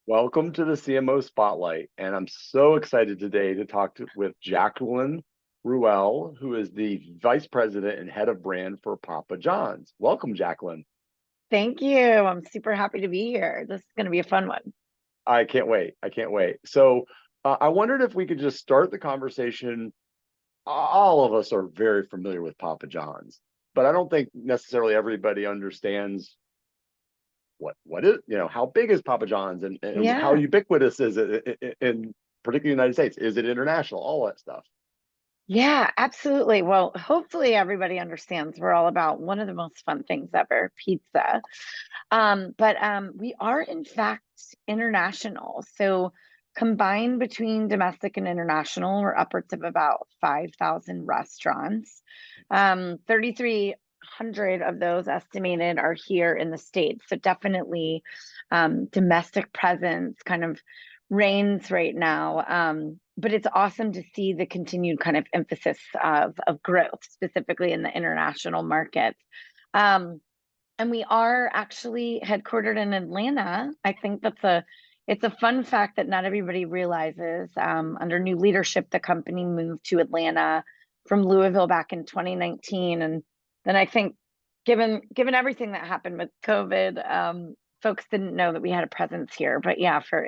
Welcome to the CMO Spotlight, and I'm so excited today to with Jaclyn Ruelle, who is the Vice President and Head of Brand for Papa John's. Welcome, Jaclyn. Thank you. I'm super happy to be here. This is going to be a fun one. I can't wait. I can't wait. So I wondered if we could just start the conversation. All of us are very familiar with Papa John's, but I don't think necessarily everybody understands what is, how big is Papa John's and how Yeah. ubiquitous is it in particularly the United States? Is it international? All that stuff. Yeah, absolutely. Well, hopefully everybody understands we're all about one of the most fun things ever, pizza. But we are in fact international. So combined between domestic and international, we're upwards of about 5,000 restaurants. 3,300 of those estimated are here in the States. So definitely domestic presence kind of reigns right now. But it's awesome to see the continued kind of emphasis of growth, specifically in the international markets. Um, and we are actually headquartered in Atlanta. I think it's a fun fact that not everybody realizes. Under new leadership, the company moved to Atlanta from Louisville back in 2019, and then I think, given everything that happened with COVID, folks didn't know that we had a presence here. But yeah, for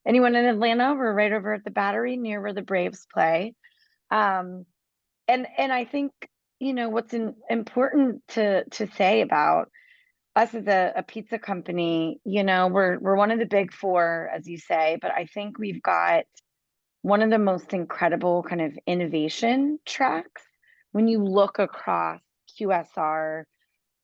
anyone in Atlanta, we're right over at the Battery near where the Braves play. Um, and I think what's important to say about us as a pizza company, we're one of the big four, as you say, but I think we've got one of the most incredible kind of innovation tracks when you look across QSR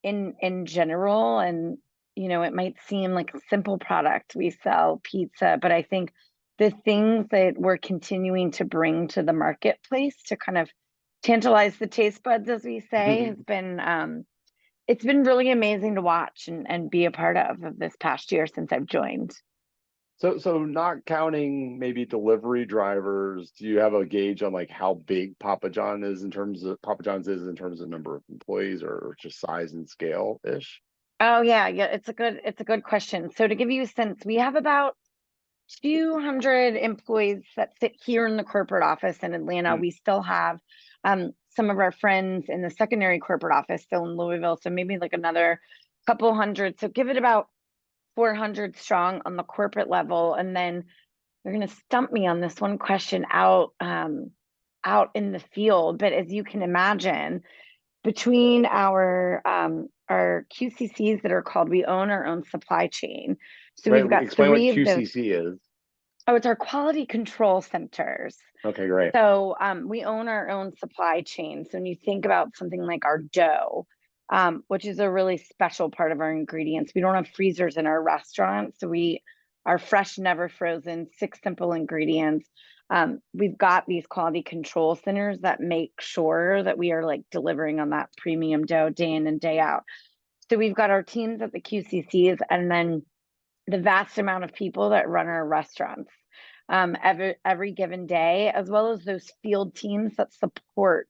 in general. And it might seem like a simple product, we sell pizza, but I think the things that we're continuing to bring to the marketplace to kind of tantalize the taste buds, as we say, has been it's been really amazing to watch and be a part of this past year since I've joined. So not counting maybe delivery drivers, do you have a gauge on like how big Papa John's is in terms of number of employees or just size and scale ish? Oh yeah, it's a good question. So to give you a sense, we have about 200 employees that sit here in the corporate office in Atlanta. Hmm. We still have some of our friends in the secondary corporate office still in Louisville, so maybe like another couple hundred. So give it about 400 strong on the corporate level, and then you're going to stump me on this one question out in the field. But as you can imagine, between our QCCs that are called, we own our own supply chain. So Right. we've got Explain what three of those. QCC is. Oh, it's our quality control centers. Okay, great. So we own our own supply chain. So when you think about something like our dough, which is a really special part of our ingredients, we don't have freezers in our restaurant. So we are fresh, never frozen, six simple ingredients. We've got these quality control centers that make sure that we are like delivering on that premium dough day in and day out. So we've got our teams at the QCCs, and then the vast amount of people that run our restaurants every given day, as well as those field teams that support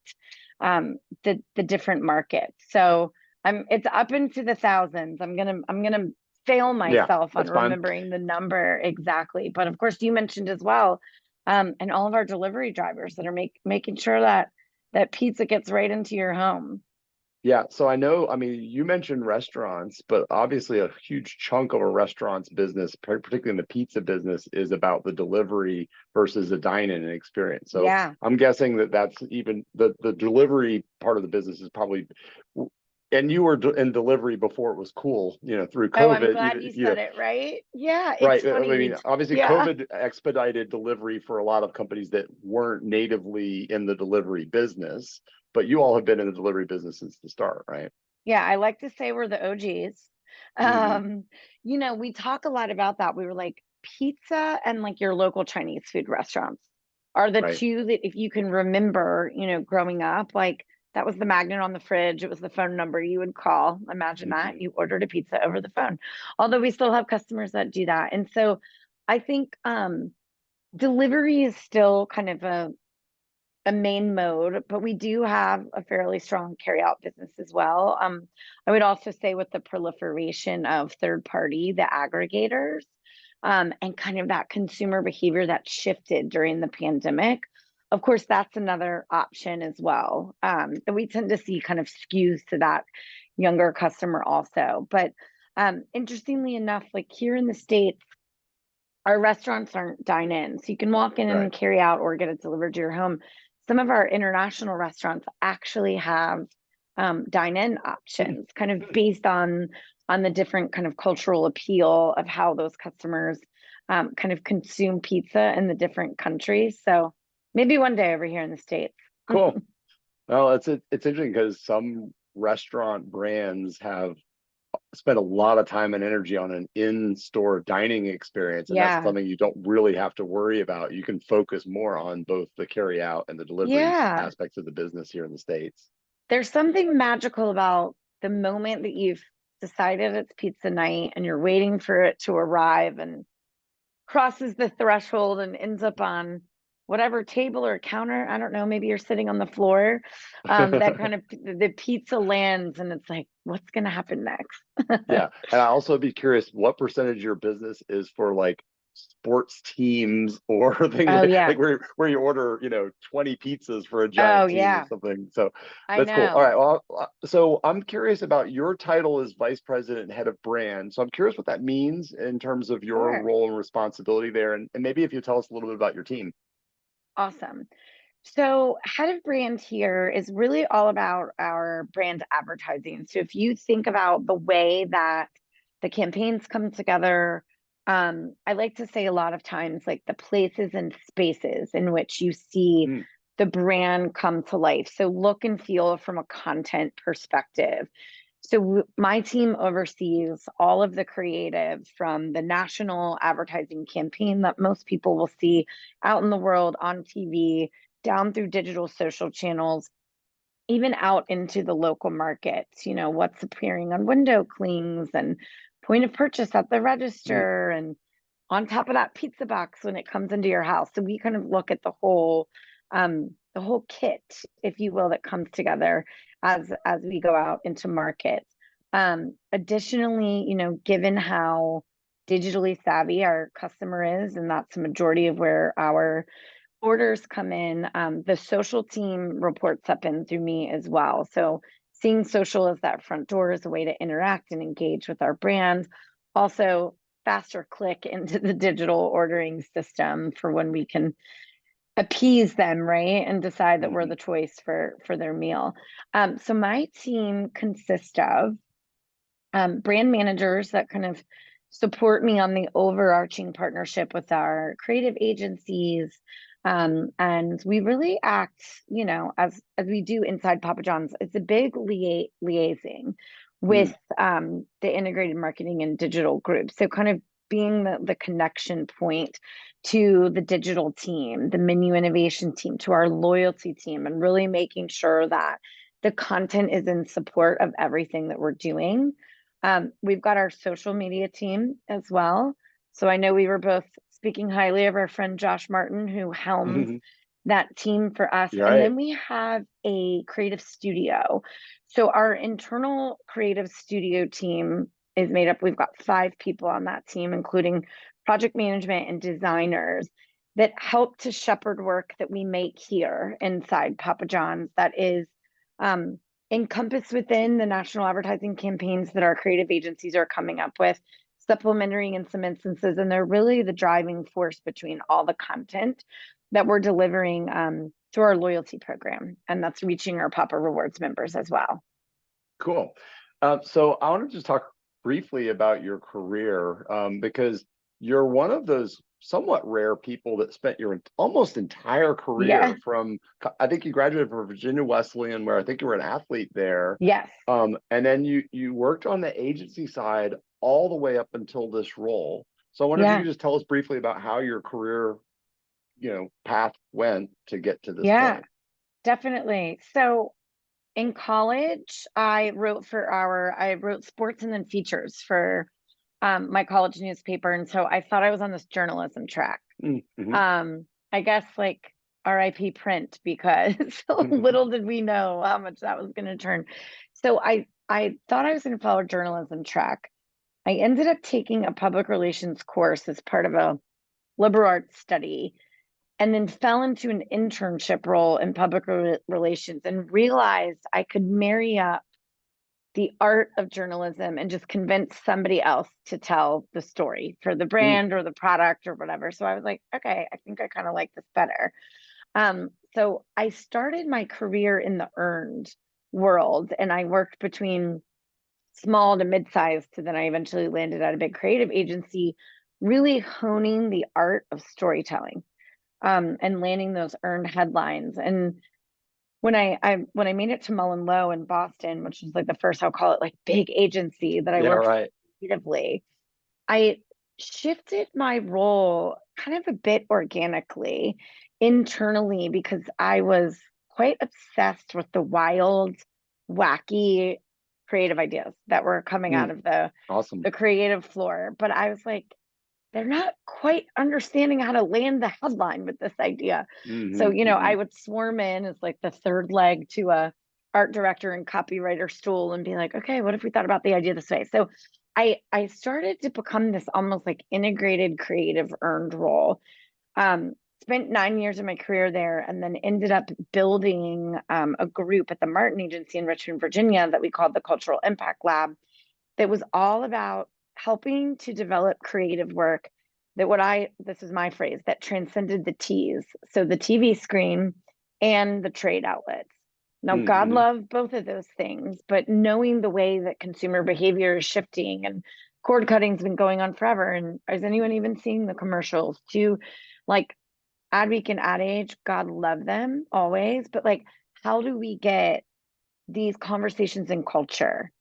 the different markets. So it's up into the thousands. I'm gonna fail Yeah, myself on that's fine. remembering the number exactly, but of course you mentioned as well, and all of our delivery drivers that are making sure that pizza gets right into your home. Yeah, so I know, I mean, you mentioned restaurants, but obviously a huge chunk of a restaurant's business, particularly in the pizza business, is about the delivery versus the dine-in experience. So Yeah. I'm guessing that that's even the delivery part of the business is probably, and you were in delivery before it was cool, through Oh, I'm COVID, glad you said it, right? Yeah, it's right. I funny. mean, obviously Yeah. COVID expedited delivery for a lot of companies that weren't natively in the delivery business, but you all have been in the delivery business since the start, right? Yeah, I like to say we're the OGs. Hmm. Um, we talk a lot about that. We were like pizza and like your local Chinese food restaurants are the Right. two that if you can remember, growing up, like that was the magnet on the fridge. It was the phone number you would call. Imagine that Hmm. you ordered a pizza over the phone. Although we still have customers that do that. And so I think delivery is still kind of a main mode, but we do have a fairly strong carryout business as well. I would also say with the proliferation of third party, the aggregators, and kind of that consumer behavior that shifted during the pandemic. Of course, that's another option as well. And we tend to see kind of skews to that younger customer also. But interestingly enough, like here in the States, our restaurants aren't dine in. So you can walk in Right. and carry out or get it delivered to your home. Some of our international restaurants actually have dine in Hmm. options, kind of based on the different kind of cultural appeal of how those customers kind of consume pizza in the different countries. So maybe one day over here in the States. Cool. Well, it's interesting because some restaurant brands have spent a lot of time and energy on an in-store dining experience, and that's Yeah. something you don't really have to worry about. You can focus more on both the carry out and the delivery Yeah. aspects of the business here in the States. There's something magical about the moment that you've decided it's pizza night and you're waiting for it to arrive and crosses the threshold and ends up on whatever table or counter. I don't know, maybe you're sitting on the floor. That kind of the pizza lands and it's like, what's going to happen next? Yeah. And I also be curious what percentage of your business is for like sports teams or things Oh, yeah. like where you order, 20 pizzas for a Oh, giant team or yeah. something. So I that's cool. All know. right. Well, so I'm curious about your title as vice president and head of brand. So I'm curious what that means in terms of your Sure. role and responsibility there. And maybe if you tell us a little bit about your team. Awesome. So, head of brand here is really all about our brand advertising. So, if you think about the way that the campaigns come together, I like to say a lot of times, like the places and spaces in which you see Mm, the brand come to life. So, look and feel from a content perspective. So, my team oversees all of the creative from the national advertising campaign that most people will see out in the world on TV down through digital social channels, even out into the local markets, what's appearing on window clings and point of purchase at the mm, register and on top of that pizza box when it comes into your house. So we kind of look at the whole kit, if you will, that comes together as we go out into markets. Additionally, given how digitally savvy our customer is, and that's the majority of where our orders come in, the social team reports up in through me as well. So seeing social as that front door is a way to interact and engage with our brand. Also, faster click into the digital ordering system for when we can appease them, right, and decide that we're mhm, the choice for their meal. So my team consists of brand managers that kind of support me on the overarching partnership with our creative agencies. And we really act, as we do inside Papa John's, it's a big liaising mm, with the integrated marketing and digital group. So kind of being the connection point to the digital team, the menu innovation team, to our loyalty team, and really making sure that the content is in support of everything that we're doing. We've got our social media team as well. So I know we were both speaking highly of our friend Josh Martin, who helms mhm. that team for us. You're And right. then we have a creative studio. So our internal creative studio team is made up, we've got 5 people on that team, including project management and designers that help to shepherd work that we make here inside Papa John's that is um, encompassed within the national advertising campaigns that our creative agencies are coming up with, supplementary in some instances, and they're really the driving force between all the content that we're delivering to our loyalty program, and that's reaching our Papa Rewards members as well. Cool. So I want to just talk briefly about your career, because you're one of those somewhat rare people that spent your almost entire Yeah. career from, I think you graduated from Virginia Wesleyan, where I think you were an athlete there. Yes. And then you worked on the agency side all the way up until this role. So I wonder if you Yeah. could just tell us briefly about how your career, path went to get to this Yeah. point. Definitely. So in college, I wrote sports and then features for my college newspaper. And so I thought I was on this journalism track. Mm-hmm. I guess like RIP print because little did we know how much that was going to turn. So I thought I was going to follow journalism track. I ended up taking a public relations course as part of a liberal arts study, and then fell into an internship role in public relations and realized I could marry up the art of journalism and just convince somebody else to tell the story for the Mm, brand or the product or whatever. So I was like, okay, I think I kind of like this better. So I started my career in the earned world, and I worked between small to mid-sized, to then I eventually landed at a big creative agency, really honing the art of storytelling, and landing those earned headlines. And when I made it to Mullen Lowe in Boston, which was like the first, I'll call it like big agency that I yeah, worked for right. creatively, I shifted my role kind of a bit organically internally because I was quite obsessed with the wild, wacky creative ideas that were coming out Mm, of awesome. the creative floor. But I was like, they're not quite understanding how to land the headline with this idea. So, Hmm, I hmm. would swarm in as like the third leg to a art director and copywriter stool and be like, okay, what if we thought about the idea this way? So I started to become this almost like integrated creative earned role. Um, Spent 9 years of my career there, and then ended up building a group at the Martin Agency in Richmond, Virginia, that we called the Cultural Impact Lab, that was all about helping to develop creative work that this is my phrase, that transcended the T's. So the TV screen and the trade outlets. Now, God Hmm. love both of those things, but knowing the way that consumer behavior is shifting, and cord cutting's been going on forever. And is anyone even seeing the commercials to like Adweek and Ad Age? God love them always. But like, how do we get these conversations in culture?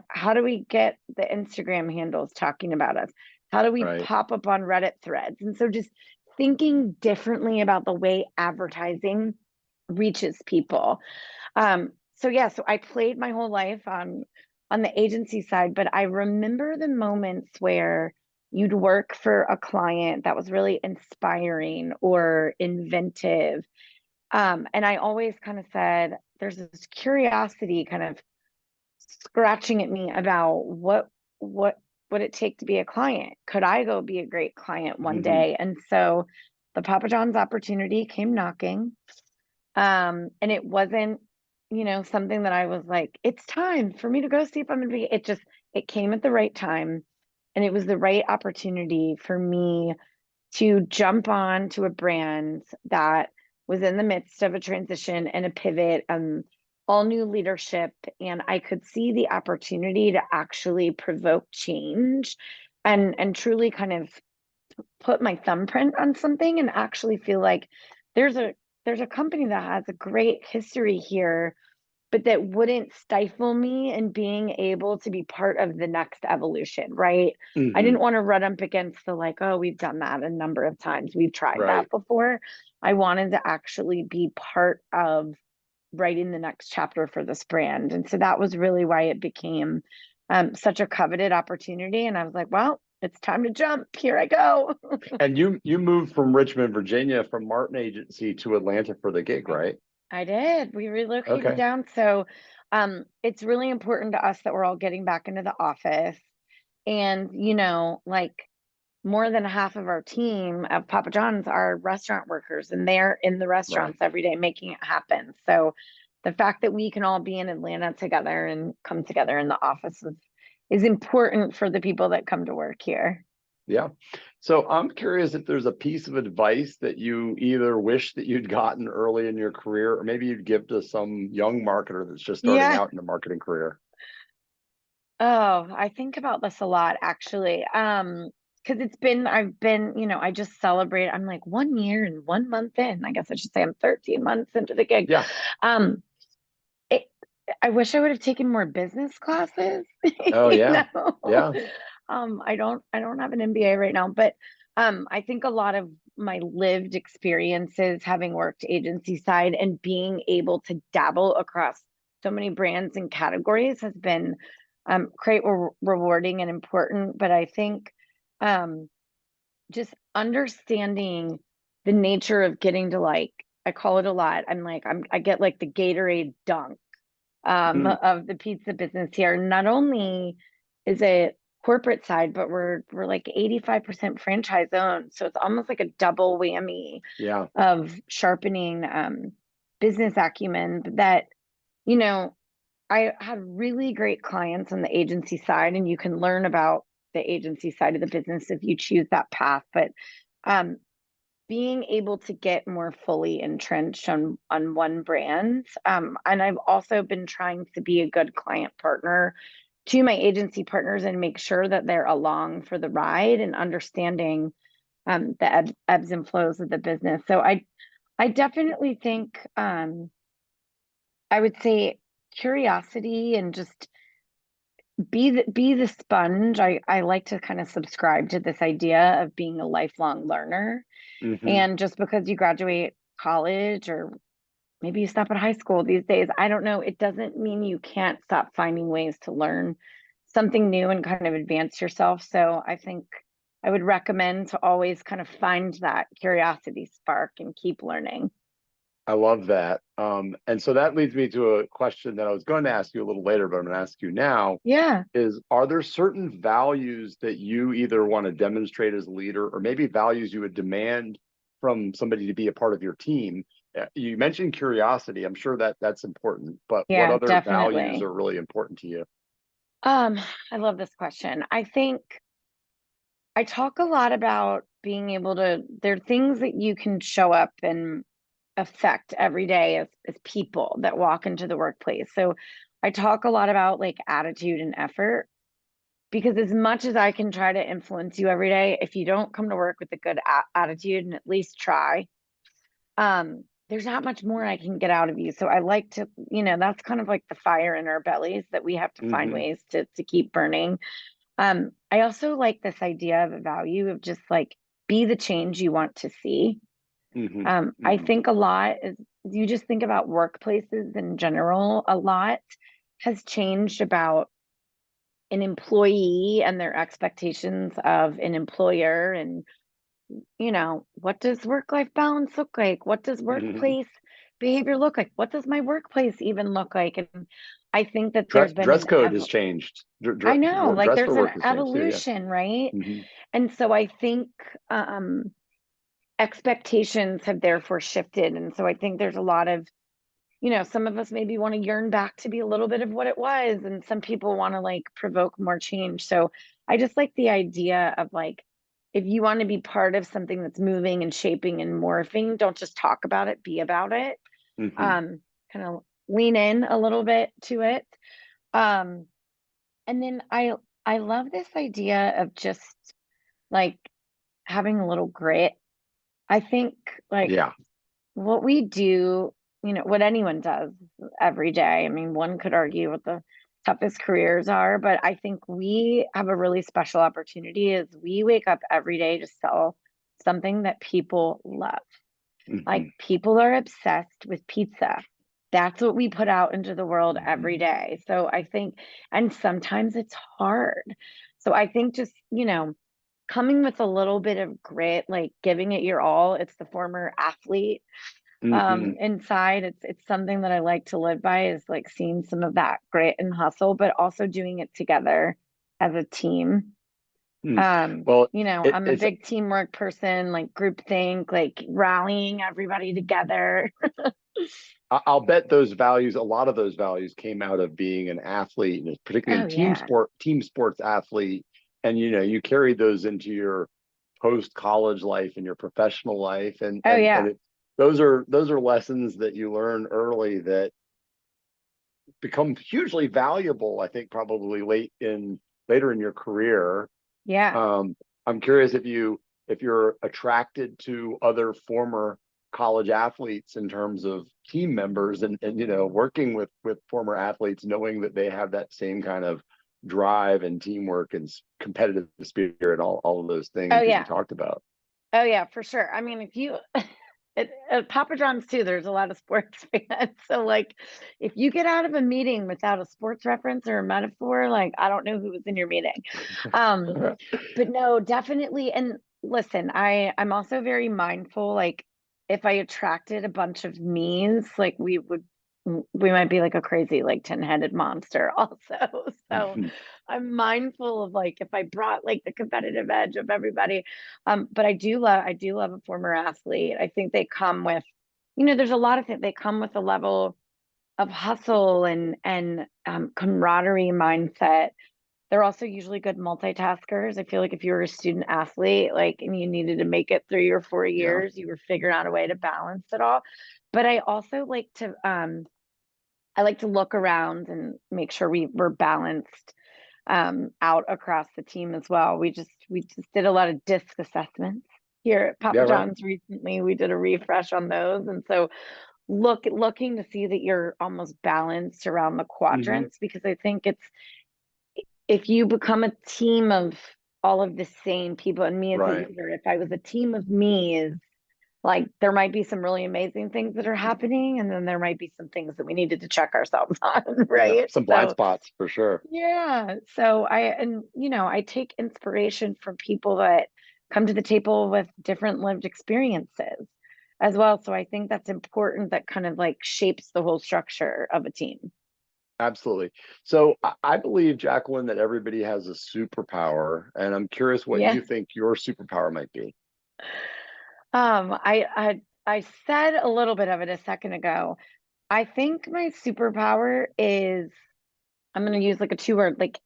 How do we get the Instagram handles talking about us? How do we Right. pop up on Reddit threads? And so just thinking differently about the way advertising reaches people. So I played my whole life on the agency side, but I remember the moments where you'd work for a client that was really inspiring or inventive, and I always kind of said, there's this curiosity kind of scratching at me about what would it take to be a client? Could I go be a great client one Hmm. day? And so the Papa John's opportunity came knocking. And it wasn't, something that I was like, it's time for me to go see if I'm gonna be. It came at the right time, and it was the right opportunity for me to jump on to a brand that was in the midst of a transition and a pivot, all new leadership. And I could see the opportunity to actually provoke change and truly kind of put my thumbprint on something and actually feel like there's a there's a company that has a great history here, but that wouldn't stifle me in being able to be part of the next evolution, right? I Hmm. didn't want to run up against the like, oh, we've done that a number of times. We've tried that Right. before. I wanted to actually be part of writing the next chapter for this brand. And so that was really why it became such a coveted opportunity. And I was like, well, it's time to jump. Here I go. And you moved from Richmond, Virginia, from Martin Agency to Atlanta for the gig, I, right? I did. We relocated Okay. down. So it's really important to us that we're all getting back into the office. And, like more than half of our team of Papa John's are restaurant workers, and they're in the Right. restaurants every day making it happen. So the fact that we can all be in Atlanta together and come together in the office is important for the people that come to work here. Yeah. So I'm curious if there's a piece of advice that you either wish that you'd gotten early in your career, or maybe you'd give to some young marketer that's just starting Yeah. out in the marketing career. Oh, I think about this a lot actually. Because I've been, I just celebrate. I'm like 1 year and 1 month in. I guess I should say I'm 13 months into the gig. Yeah. Um, it, I wish I would have taken more business classes, Oh, you yeah. know. Yeah. I don't have an MBA right now, but I think a lot of my lived experiences having worked agency side and being able to dabble across so many brands and categories has been quite rewarding and important. But I think um just understanding the nature of getting to like, I call it a lot. I get like the Gatorade dunk Mm, of the pizza business here. Not only is it corporate side, but we're like 85% franchise owned. So it's almost like a double whammy Yeah. of sharpening business acumen that, you know, I had really great clients on the agency side, and you can learn about the agency side of the business if you choose that path. But um, being able to get more fully entrenched on one brand, and I've also been trying to be a good client partner to my agency partners and make sure that they're along for the ride and understanding the ebbs and flows of the business. So I definitely think I would say curiosity and just be the sponge. I like to kind of subscribe to this idea of being a lifelong learner. Hmm. And just because you graduate college or maybe you stop at high school these days, I don't know, it doesn't mean you can't stop finding ways to learn something new and kind of advance yourself. So I think I would recommend to always kind of find that curiosity spark and keep learning. I love that. And so that leads me to a question that I was going to ask you a little later, but I'm going to ask you now Yeah. is, are there certain values that you either want to demonstrate as a leader or maybe values you would demand from somebody to be a part of your team? You mentioned curiosity. I'm sure that that's important, but what Yeah, other values definitely. are really important to you? Um, I love this question. I think I talk a lot about being able to, there are things that you can show up and affect every day as people that walk into the workplace. So I talk a lot about like attitude and effort because as much as I can try to influence you every day, if you don't come to work with a good attitude and at least try, there's not much more I can get out of you. So I like to, that's kind of like the fire in our bellies that we have to find Hmm. ways to keep burning. I also like this idea of a value of just like be the change you want to see. Hmm. I Hmm. think a lot is you just think about workplaces in general, a lot has changed about an employee and their expectations of an employer. And, what does work-life balance look like? What does Hmm. workplace behavior look like? What does my workplace even look like? And I think that there's been Dress code has changed. I know, like Dress for there's an work has changed too. Yeah. evolution, right? Hmm. And so I think expectations have therefore shifted. And so I think there's a lot of, some of us maybe want to yearn back to be a little bit of what it was. And some people want to like provoke more change. So I just like the idea of like, if you want to be part of something that's moving and shaping and morphing, don't just talk about it, be about it. Hmm. Um, Kind of lean in a little bit to it. Um, and then I love this idea of just like having a little grit. I think like Yeah. what we do, what anyone does every day. I mean, one could argue what the toughest careers are, but I think we have a really special opportunity as we wake up every day to sell something that people love. Like Hmm. people are obsessed with pizza. That's what we put out into the world every Hmm. day. So I think, and sometimes it's hard. So I think just, coming with a little bit of grit, like giving it your all. It's the former athlete Hmm. inside. It's something that I like to live by is like seeing some of that grit and hustle, but also doing it together as a team. Well, I'm a it's big teamwork person, like group think, like rallying everybody together. I'll bet those values, a lot of those values came out of being an athlete, and particularly Oh in yeah. team sports athlete. And you carried those into your post college life and your professional life, and Oh yeah. those are lessons that you learn early that become hugely valuable. I think probably later in your career. Yeah. Um, I'm curious if you're attracted to other former college athletes in terms of team members and working with former athletes, knowing that they have that same kind of drive and teamwork and competitive spirit, all of those Oh things that you yeah. talked about. Oh yeah, for sure. I mean, if you at Papa John's too, there's a lot of sports fans. So like if you get out of a meeting without a sports reference or a metaphor, like I don't know who was in your meeting. Um, but no, definitely. And listen, I'm also very mindful, like if I attracted a bunch of me's, like we would we might be like a crazy, like 10-headed monster also. So I'm mindful of like if I brought like the competitive edge of everybody. But I do love a former athlete. I think they come with, there's a lot of things. They come with a level of hustle and camaraderie mindset. They're also usually good multitaskers. I feel like if you were a student athlete, like, and you needed to make it 3 or 4 Yeah. years, you were figuring out a way to balance it all. But I also I like to look around and make sure we're balanced out across the team as well. We just did a lot of disc assessments here at Yeah, Papa right. John's recently. We did a refresh on those, and so looking to see that you're almost balanced around the Hmm. quadrants, because I think it's if you become a team of all of the same people, and me as a Right. leader, if I was a team of me's, like there might be some really amazing things that are happening, and then there might be some things that we needed to check ourselves on, Yeah. right? Some blind So spots for sure. yeah, so I take inspiration from people that come to the table with different lived experiences as well. So I think that's important, that kind of like shapes the whole structure of a team. Absolutely. So I believe, Jacqueline, that everybody has a superpower, and I'm curious what Yeah. you think your superpower might be. I said a little bit of it a second ago. I think my superpower is, I'm going to use like a two word, like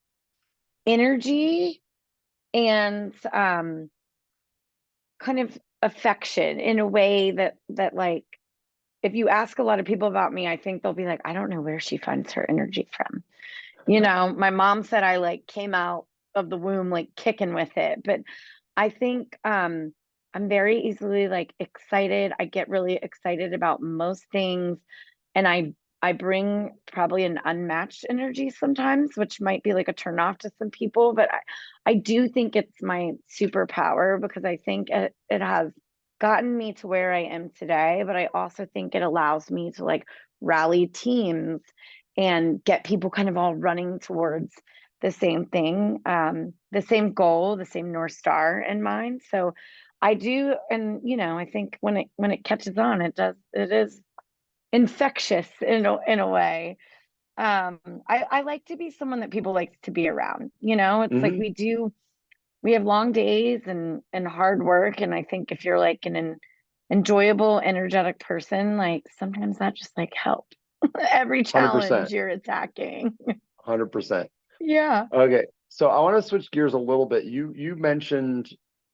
energy and kind of affection, in a way that like if you ask a lot of people about me, I think they'll be like, I don't know where she finds her energy from. My mom said I like came out of the womb like kicking with it, but I think I'm very easily like excited. I get really excited about most things, and I bring probably an unmatched energy sometimes, which might be like a turn off to some people, but I do think it's my superpower, because I think it has gotten me to where I am today, but I also think it allows me to like rally teams and get people kind of all running towards the same thing, the same goal, the same North Star in mind. So I do, and I think when it catches on, it is infectious in a way. Um, I like to be someone that people like to be around. It's like Hmm. we have long days and hard work, and I think if you're like an enjoyable, energetic person, like sometimes that just like helps every challenge 100%. you're attacking. 100%. Yeah. Okay. So I want to switch gears a little bit. You mentioned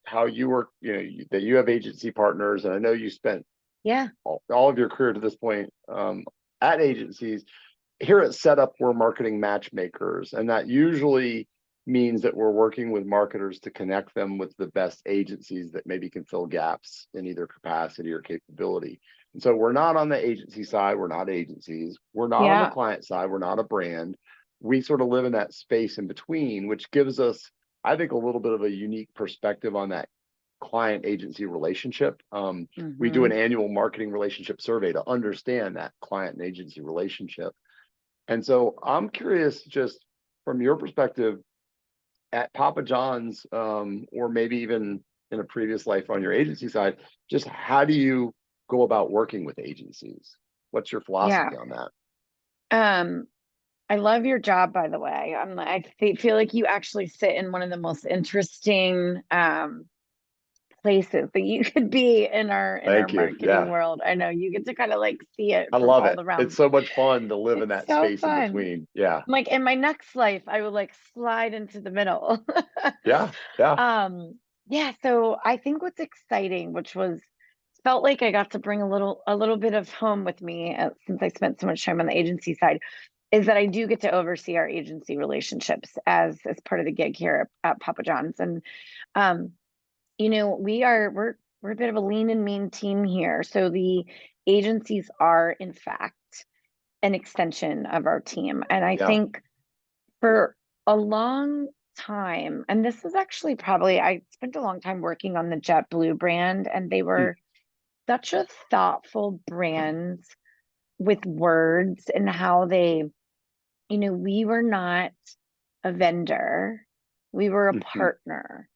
how you work, that you have agency partners, and I know you spent Yeah. all of your career to this point at agencies. Here at Setup, we're marketing matchmakers, and that usually means that we're working with marketers to connect them with the best agencies that maybe can fill gaps in either capacity or capability. And so we're not on the agency side, we're not agencies, we're not on the Yeah. client side, we're not a brand. We sort of live in that space in between, which gives us, I think, a little bit of a unique perspective on that client agency relationship. We do Hmm. an annual marketing relationship survey to understand that client and agency relationship. And so I'm curious, just from your perspective at Papa John's, or maybe even in a previous life on your agency side, just how do you go about working with agencies? What's your Yeah. philosophy on that? Um, I love your job, by the way. I feel like you actually sit in one of the most interesting places that you could be in our Thank you. marketing Yeah, world. I know you get to kind of like see it I from love all it. the It's realms. so much fun to live in It's that so space in fun. between. Yeah, Like in my next life, I would like slide into the middle. yeah, yeah. Um, yeah, so I think what's exciting, which was felt like I got to bring a little bit of home with me, since I spent so much time on the agency side, is that I do get to oversee our agency relationships as part of the gig here at Papa John's. And um, we're a bit of a lean and mean team here. So the agencies are in fact an extension of our team. And I Yeah. think for a long time, and this was actually probably, I spent a long time working on the JetBlue brand, and they Mm, were such a thoughtful brand with words and how we were not a vendor, we were a mhm. partner.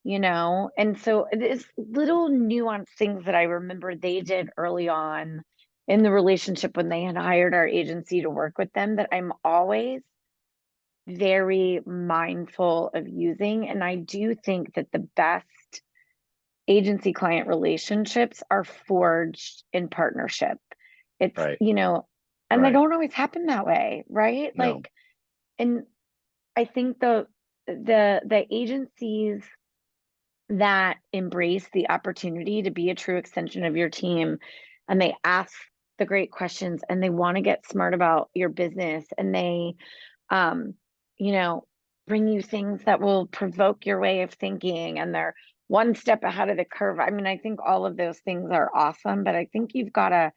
And so it is little nuanced things that I remember they did early on in the relationship when they had hired our agency to work with them that I'm always very mindful of using. And I do think that the best agency client relationships are forged in partnership. It's, Right. and they Right. don't always happen that way, right? No. And I think the agencies that embrace the opportunity to be a true extension of your team and they ask the great questions and they want to get smart about your business and they um you know bring you things that will provoke your way of thinking and they're one step ahead of the curve. I mean, I think all of those things are awesome, but I think you've got to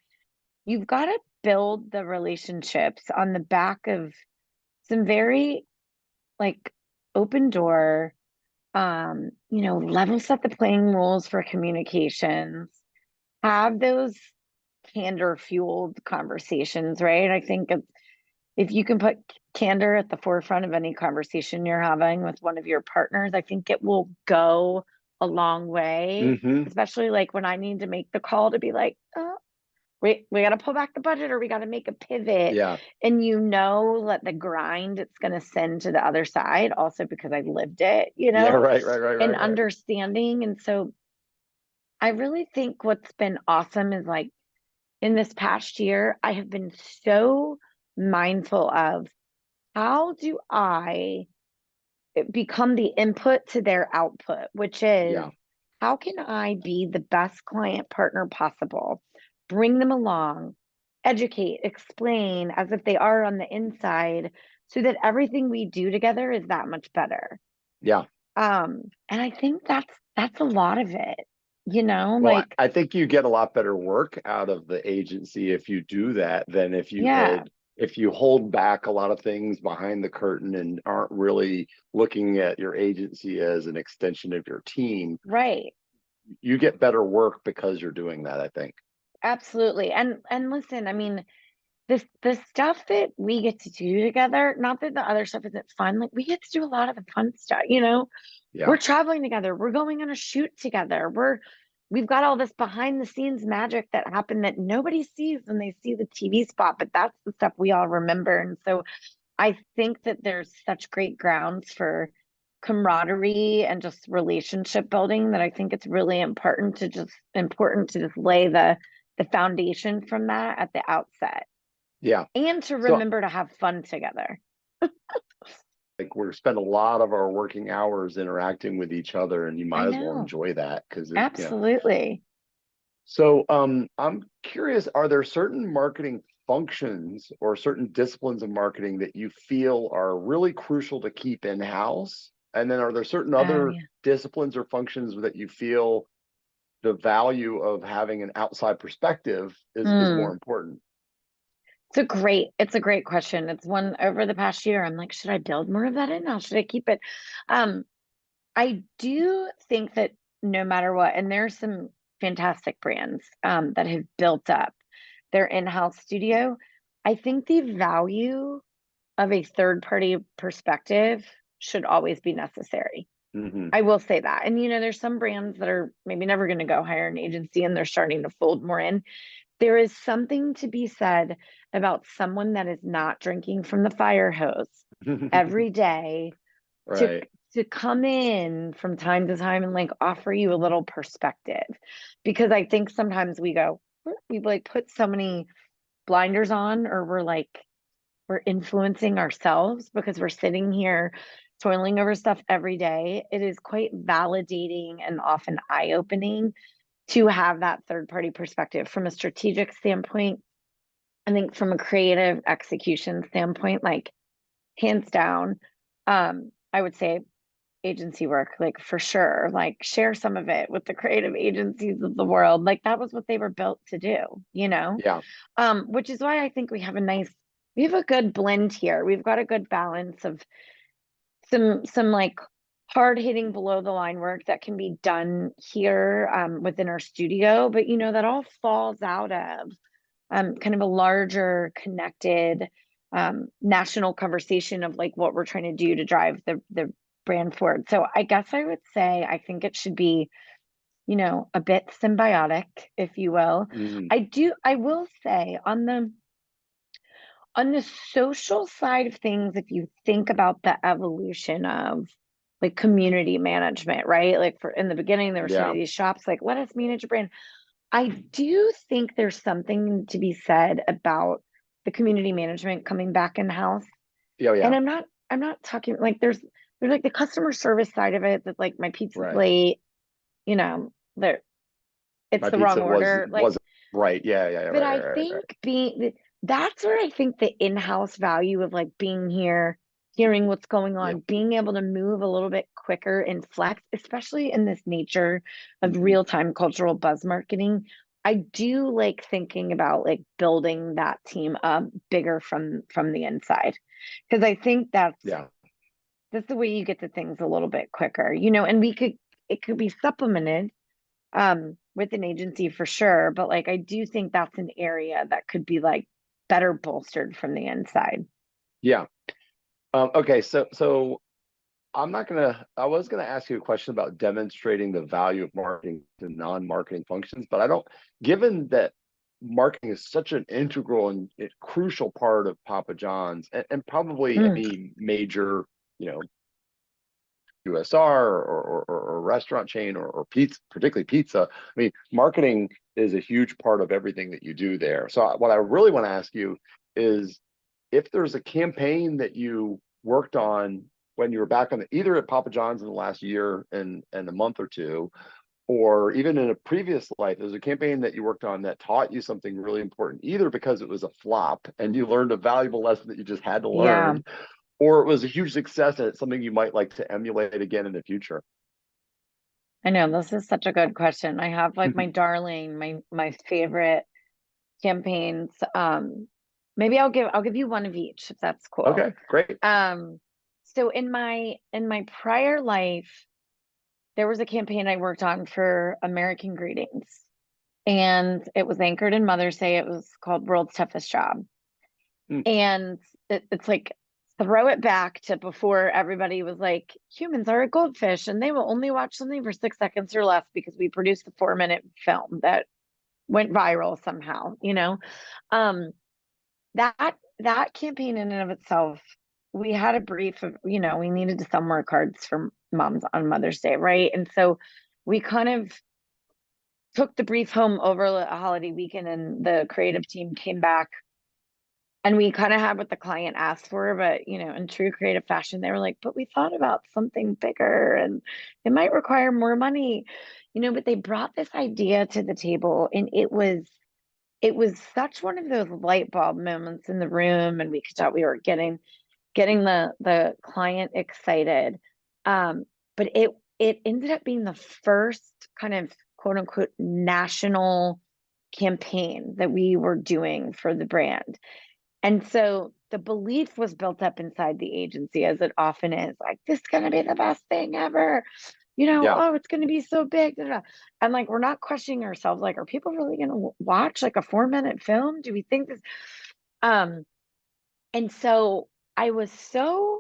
build the relationships on the back of some very like open door, level set the playing rules for communications, have those candor fueled conversations, right? I think if you can put candor at the forefront of any conversation you're having with one of your partners, I think it will go a long way, Hmm. especially like when I need to make the call to be like, oh, we got to pull back the budget or we got to make a pivot. Yeah. And that the grind it's going to send to the other side, also because I lived it, Yeah. Right. Right. Right. and Right. Right. understanding. And so I really think what's been awesome is like in this past year, I have been so mindful of how do I become the input to their output, which is Yeah. how can I be the best client partner possible, bring them along, educate, explain as if they are on the inside so that everything we do together is that much better. Yeah. And I think that's a lot of it, Well, I like, I think you get a lot better work out of the agency if you do that than yeah, if you hold back a lot of things behind the curtain and aren't really looking at your agency as an extension of your team. right. You get better work because you're doing that, I think. Absolutely. And listen, I mean, the stuff that we get to do together, not that the other stuff isn't fun, like we get to do a lot of the fun stuff. Yeah. We're traveling together, we're going on a shoot together, we've got all this behind the scenes magic that happened that nobody sees when they see the TV spot, but that's the stuff we all remember. And so I think that there's such great grounds for camaraderie and just relationship building that I think it's really important to just lay the foundation from that at the outset Yeah. and to So remember to have fun together. like we're spend a lot of our working hours interacting with each other and you I might as well know. enjoy that because. Absolutely. So I'm curious, are there certain marketing functions or certain disciplines of marketing that you feel are really crucial to keep in-house? And then are there certain Oh other yeah. disciplines or functions that you feel the value of having an outside perspective is more Mm. important? It's a great question. It's one over the past year. I'm like, should I build more of that in now? Should I keep it? Um, I do think that no matter what, and there's some fantastic brands that have built up their in-house studio. I think the value of a third party perspective should always be necessary. Hmm. I will say that. And there's some brands that are maybe never going to go hire an agency and they're starting to fold more in. There is something to be said about someone that is not drinking from the fire hose every day to Right. to come in from time to time and like offer you a little perspective, because I think sometimes we like put so many blinders on, or we're influencing ourselves because we're sitting here toiling over stuff every day. It is quite validating and often eye-opening to have that third party perspective from a strategic standpoint. I think from a creative execution standpoint, like hands down, I would say agency work, like for sure, like share some of it with the creative agencies of the world. Like that was what they were built to do. Yeah. Which is why I think we have a good blend here. We've got a good balance of some like hard hitting below the line work that can be done here within our studio, but that all falls out of kind of a larger connected national conversation of like what we're trying to do to drive the brand forward. So I guess I would say I think it should be a bit symbiotic, if you will. Mhm. I will say on the social side of things, if you think about the evolution of like community management, right? Like for in the beginning, there were some of Yeah. these shops like, let us manage a brand. I do think there's something to be said about the community management coming back in house. Yeah, And yeah. I'm not talking like there's like the customer service side of it that's like my pizza's Right. late, there it's My the wrong pizza order. Like, wasn't right. Yeah, yeah, yeah. but Right, I right, right, right. think that's where I think the in-house value of like being here, hearing what's going Yeah. on, being able to move a little bit quicker and flex, especially in this nature of Mhm. real-time cultural buzz marketing. I do like thinking about like building that team up bigger from the inside. Because I think Yeah. that's the way you get to things a little bit quicker, and it could be supplemented with an agency for sure, but like I do think that's an area that could be like better bolstered from the inside. Yeah. Okay, so I was gonna ask you a question about demonstrating the value of marketing to non-marketing functions, but I don't, given that marketing is such an integral and crucial part of Papa John's and probably Mm, any major, you know, QSR or restaurant chain or pizza, particularly pizza. I mean, marketing is a huge part of everything that you do there. So what I really want to ask you is if there's a campaign that you worked on when you were back on either at Papa John's in the last year and a month or two, or even in a previous life, there's a campaign that you worked on that taught you something really important, either because it was a flop and you learned a valuable lesson that you just had to yeah, learn, or it was a huge success and it's something you might like to emulate again in the future. I know this is such a good question. I have like my darling, my favorite campaigns. Maybe I'll give you one of each if that's cool. Okay, great. Um, so in my prior life, there was a campaign I worked on for American Greetings, and it was anchored in Mother's Day. It was called World's Toughest Job. Mm, And it's like throw it back to before everybody was like, humans are a goldfish and they will only watch something for 6 seconds or less because we produced a 4-minute film that went viral somehow. Um, that campaign in and of itself, we had a brief of, we needed to sell more cards for moms on Mother's Day, right? And so we kind of took the brief home over a holiday weekend and the creative team came back and we kind of had what the client asked for, but in true creative fashion, they were like, but we thought about something bigger and it might require more money, but they brought this idea to the table and it was such one of those light bulb moments in the room, and we could tell we were getting the client excited. Um, but it ended up being the first kind of quote unquote national campaign that we were doing for the brand. And so the belief was built up inside the agency, as it often is, like, this is going to be the best thing ever. yeah, Oh, it's going to be so big. Da, da, da. And like, we're not questioning ourselves, like, are people really going to watch like a 4-minute film? Do we think this? Um, and so I was so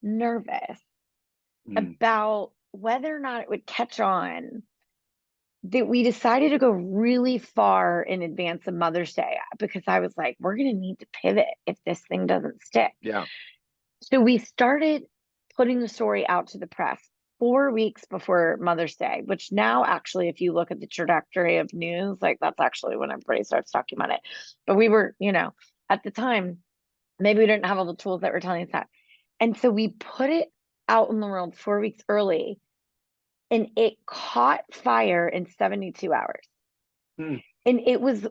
nervous mm, about whether or not it would catch on that we decided to go really far in advance of Mother's Day because I was like, we're going to need to pivot if this thing doesn't stick. yeah, So we started putting the story out to the press 4 weeks before Mother's Day, which now actually, if you look at the trajectory of news, like that's actually when everybody starts talking about it. But we were, at the time, maybe we didn't have all the tools that were telling us that. And so we put it out in the world 4 weeks early and it caught fire in 72 hours. mm, And it was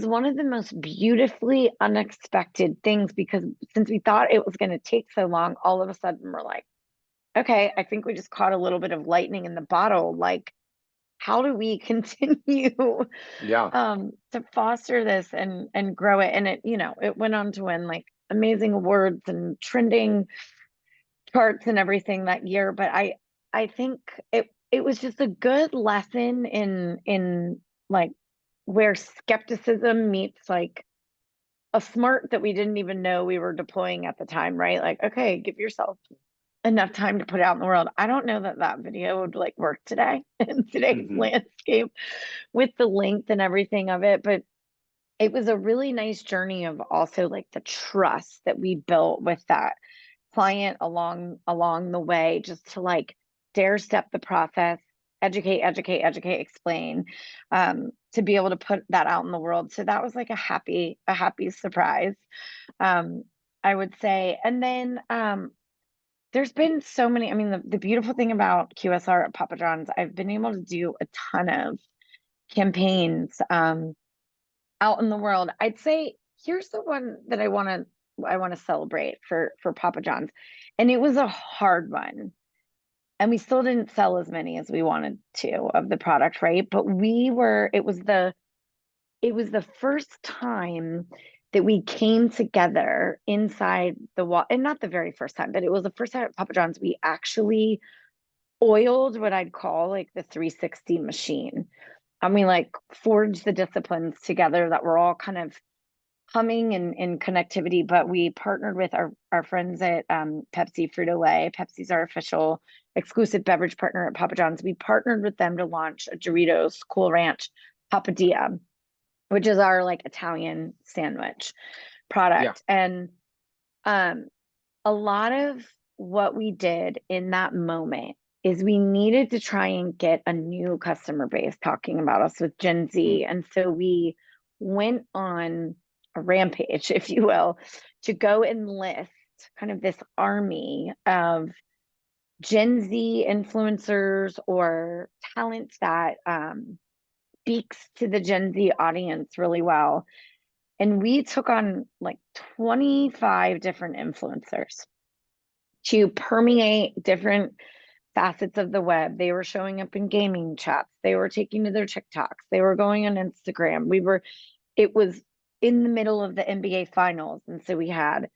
one of the most beautifully unexpected things because since we thought it was going to take so long, all of a sudden we're like, okay, I think we just caught a little bit of lightning in the bottle. Like, how do we continue yeah, to foster this and grow it? And it went on to win like amazing awards and trending charts and everything that year. But I think it was just a good lesson in like where skepticism meets like a smart that we didn't even know we were deploying at the time, right? Like, okay, give yourself enough time to put it out in the world. I don't know that that video would like work today in today's Mhm. landscape with the length and everything of it, but it was a really nice journey of also like the trust that we built with that client along the way, just to like dare step the process, educate, explain, to be able to put that out in the world. So that was like a happy surprise, um, I would say. And then there's been so many, I mean, the beautiful thing about QSR at Papa John's, I've been able to do a ton of campaigns out in the world. I'd say here's the one that I want to celebrate for Papa John's. And it was a hard one. And we still didn't sell as many as we wanted to of the product, right? But it was the first time that we came together inside the wall, and not the very first time, but it was the first time at Papa John's we actually oiled what I'd call like the 360 machine. And we like forged the disciplines together that were all kind of humming and in connectivity, but we partnered with our friends at Pepsi Frito-Lay. Pepsi's our official exclusive beverage partner at Papa John's. We partnered with them to launch a Doritos Cool Ranch Papadilla, which is our like Italian sandwich Yeah. product. And um, a lot of what we did in that moment is we needed to try and get a new customer base talking about us with Gen Mm. Z. And so we went on a rampage, if you will, to go enlist kind of this army of Gen Z influencers or talent that speaks to the Gen Z audience really well. And we took on like 25 different influencers to permeate different facets of the web. They were showing up in gaming chats. They were taking to their TikToks. They were going on Instagram. It was in the middle of the NBA finals. And so we had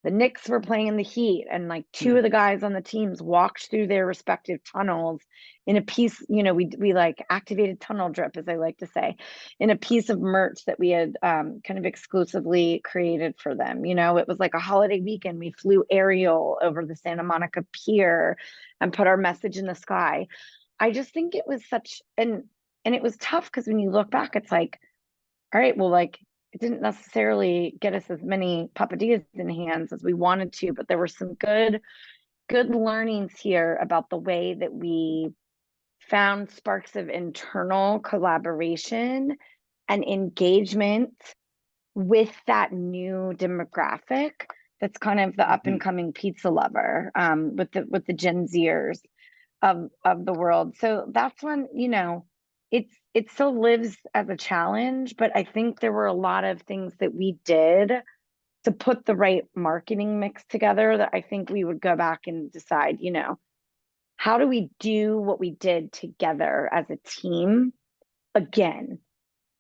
the Knicks were playing the Heat, and like two of the guys on the teams walked through their respective tunnels in a piece. We like activated tunnel drip, as I like to say, in a piece of merch that we had kind of exclusively created for them. It was like a holiday weekend. We flew aerial over the Santa Monica Pier and put our message in the sky. I just think it was such and it was tough because when you look back, it's like, all right, well, like it didn't necessarily get us as many papadillas in hands as we wanted to, but there were some good learnings here about the way that we found sparks of internal collaboration and engagement with that new demographic that's kind of the up and Mhm. coming pizza lover, with the Gen Zers of the world. So that's when, it still lives as a challenge, but I think there were a lot of things that we did to put the right marketing mix together that I think we would go back and decide, how do we do what we did together as a team again,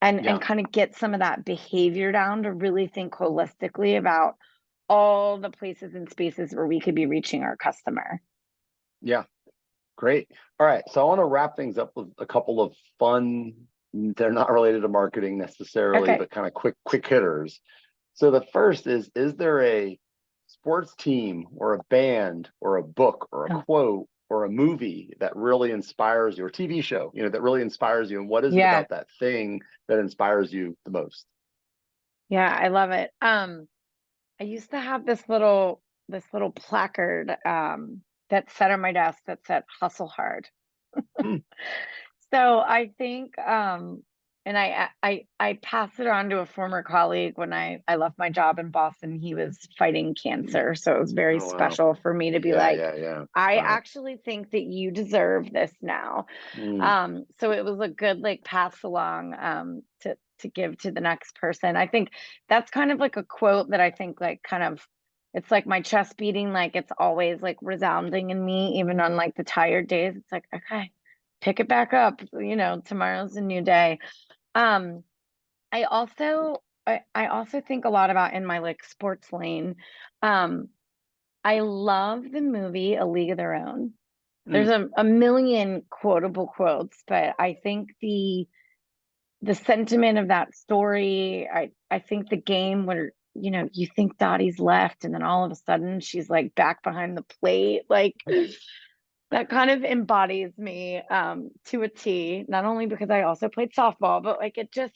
and Yeah. kind of get some of that behavior down to really think holistically about all the places and spaces where we could be reaching our customer. Yeah. Great. All right. So I want to wrap things up with a couple of fun, they're not related to marketing necessarily, Okay. but kind of quick hitters. So the first is there a sports team or a band or a book or a Oh, quote or a movie that really inspires you, or TV show, that really inspires you? And what is it yeah. about that thing that inspires you the most? Yeah, I love it. I used to have this little placard that sat on my desk that said hustle hard. Hmm. So I think and I passed it on to a former colleague when I left my job in Boston. He was fighting cancer. So it was very Oh, wow. special for me to be Yeah, like, yeah, yeah. I Wow. actually think that you deserve this now. Mm. So it was a good like pass along to give to the next person. I think that's kind of like a quote that I think like kind of it's like my chest beating, like it's always like resounding in me, even on like the tired days. It's like, okay, pick it back up. Tomorrow's a new day. Um, I also think a lot about in my like sports lane. Um, I love the movie A League of Their Own. There's Mm. a million quotable quotes, but I think the sentiment of that story, I think the game you think Dottie's left and then all of a sudden she's like back behind the plate. Like that kind of embodies me to a T, not only because I also played softball, but like it just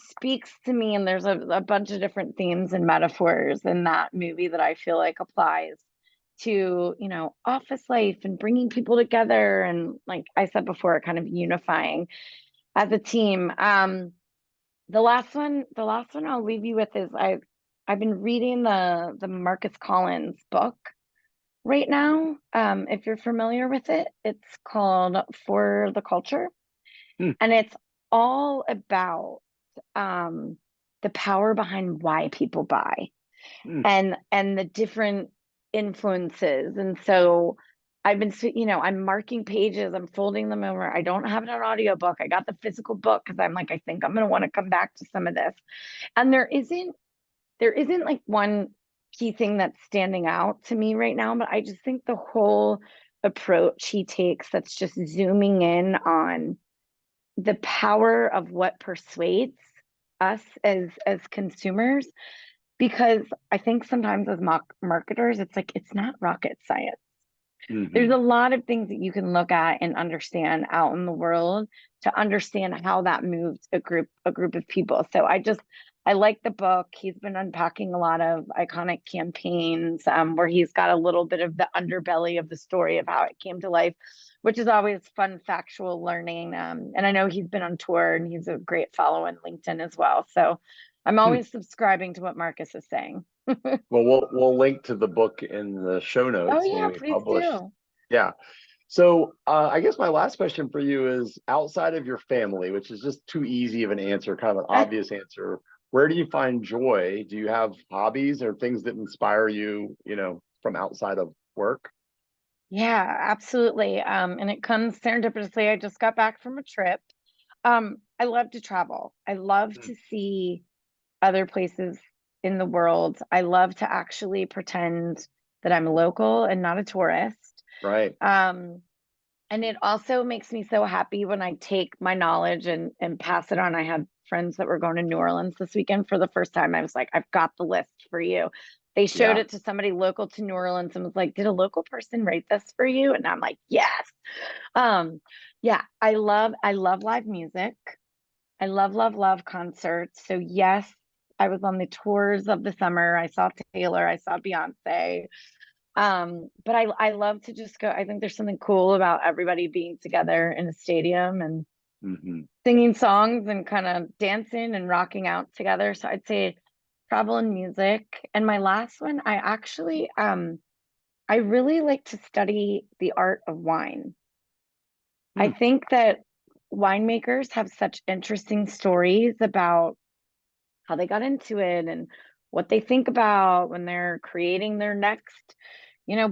speaks to me. And there's a bunch of different themes and metaphors in that movie that I feel like applies to, office life and bringing people together. And like I said before, kind of unifying as a team. The last one I'll leave you with is I've been reading the Marcus Collins book right now. If you're familiar with it, it's called For the Culture, Hmm, and it's all about the power behind why people buy hmm, and the different influences. And so I've been, I'm marking pages, I'm folding them over. I don't have an audiobook. I got the physical book because I'm like, I think I'm going to want to come back to some of this. And there isn't like one key thing that's standing out to me right now, but I just think the whole approach he takes that's just zooming in on the power of what persuades us as consumers, because I think sometimes as marketers it's like it's not rocket science. There's hmm. a lot of things that you can look at and understand out in the world to understand how that moved a group of people. So I like the book. He's been unpacking a lot of iconic campaigns, where he's got a little bit of the underbelly of the story of how it came to life, which is always fun factual learning. And I know he's been on tour and he's a great follow on LinkedIn as well. So I'm Hmm. always subscribing to what Marcus is saying. Well, we'll link to the book in the show Oh notes when yeah, we please publish. do. Yeah. So I guess my last question for you is outside of your family, which is just too easy of an answer, kind of an obvious answer. Where do you find joy? Do you have hobbies or things that inspire you, from outside of work? Yeah, absolutely. And it comes serendipitously. I just got back from a trip. I love to travel. I love Mm, to see other places in the world. I love to actually pretend that I'm a local and not a tourist. right. Um, and it also makes me so happy when I take my knowledge and pass it on. I had friends that were going to New Orleans this weekend for the first time. I was like, I've got the list for you. They showed Yeah. it to somebody local to New Orleans and was like, did a local person write this for you? And I'm like, yes. Um, yeah, I love live music. I love concerts. So yes, I was on the tours of the summer. I saw Taylor, I saw Beyonce. But I love to just go. I think there's something cool about everybody being together in a stadium and Hmm. singing songs and kind of dancing and rocking out together. So I'd say travel and music. And my last one, I really like to study the art of wine. I Hmm. think that winemakers have such interesting stories about how they got into it and what they think about when they're creating their next,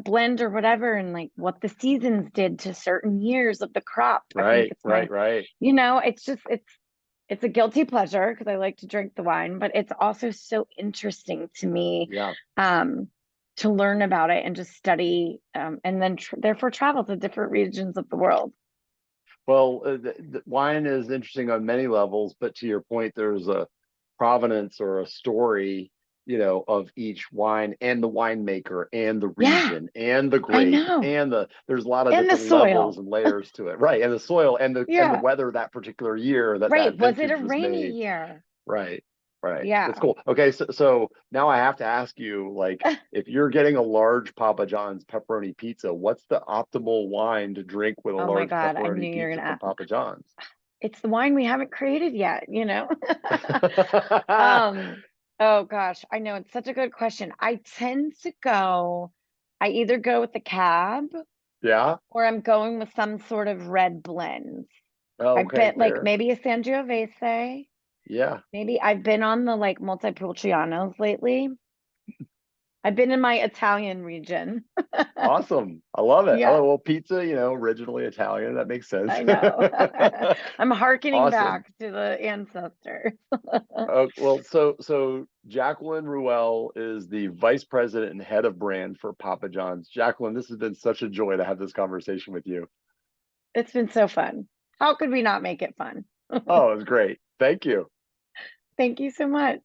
blend or whatever, and like what the seasons did to certain years of the crop. I think Right, it's right, right. it's just it's a guilty pleasure because I like to drink the wine, but it's also so interesting to me Yeah. um to learn about it and just study and then therefore travel to different regions of the world. Well, the wine is interesting on many levels, but to your point, there's a provenance or a story, of each wine and the winemaker and the Yeah, region and the I grape know. and there's a lot of And the different levels soil. and layers to it. Right. And the soil and the Yeah. weather that particular year that Right. that Was it a vintage was rainy made. year? Right. Right. That's Yeah. cool. Okay. So now I have to ask you, like, if you're getting a large Papa John's pepperoni pizza, what's the optimal wine to drink with a Oh my large God. I knew pepperoni you were pizza gonna from ask. Papa John's? It's the wine we haven't created yet. Um, oh gosh, I know it's such a good question. I either go with the cab Yeah. or I'm going with some sort of red blend. I've Okay. been like Fair. maybe a Sangiovese. Yeah. Maybe I've been on the like Montepulcianos lately. I've been in my Italian region. Awesome. I love it. Yeah. Oh, well, pizza, originally Italian. That makes sense. I know. I'm hearkening Awesome. back to the ancestors. Well, so Jaclyn Ruelle is the vice president and head of brand for Papa John's. Jaclyn, this has been such a joy to have this conversation with you. It's been so fun. How could we not make it fun? Oh, it was great. Thank you. Thank you so much.